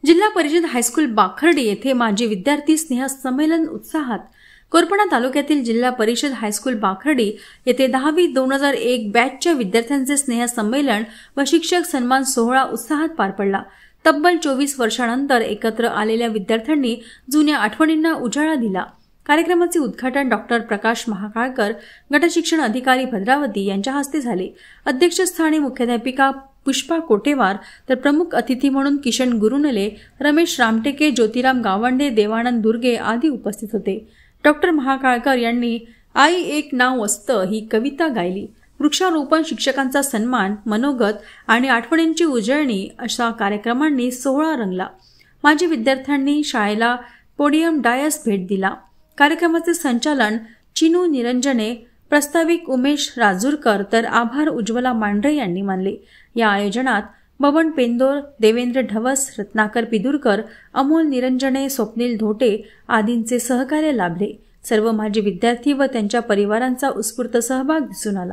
जिल्हा परिषद हायस्कूल बाखर्डी येथे माजी विद्यार्थी स्नेह संमेलन उत्साहात। कोरपणा तालुक्यातील जिल्हा परिषद हायस्कूल बाखर्डी येथे 10वी 2001 बॅचच्या विद्यार्थ्यांचे स्नेह संमेलन व शिक्षक सन्मान सोहळा उत्साहात पार पडला। तब्बल 24 वर्षांनंतर एकत्र आलेल्या विद्यार्थ्यांनी जुन्या आठवणींना उजाळा दिला। कार्यक्रमाचे उद्घाटन डॉक्टर प्रकाश महाकाळकर, गटशिक्षण अधिकारी भद्रावती यांच्या हस्ते झाले। अध्यक्षस्थानी मुख्याध्यापिका पुष्पा कोटेवार तर प्रमुख अतिथी म्हणून किशन गुरुनले, रमेश रामटेके, ज्योतिराम गावंडे, देवानंद दुर्गे आदी उपस्थित होते। डॉक्टर महाकाळकर यांनी आई एक नाव असतं ही कविता गायली। वृक्षारोपण, शिक्षकांचा सन्मान, मनोगत आणि आठवणींची उजळणी अशा कार्यक्रमांनी सोहळा रंगला। माजी विद्यार्थ्यांनी शाळेला पोडियम डायस भेट दिला। कार्यक्रमाचे संचालन चिनू निरंजने, प्रस्ताविक उमेश राजूरकर तर आभार उज्ज्वला मांढरे यांनी मानले। या आयोजनात बबन पेंदोर, देवेंद्र ढवस, रत्नाकर पिदुरकर, अमोल निरंजने, स्वप्नील धोटे आदींचे सहकार्य लाभले। सर्व माजी विद्यार्थी व त्यांच्या परिवारांचा उत्स्फूर्त सहभाग दिसून आला।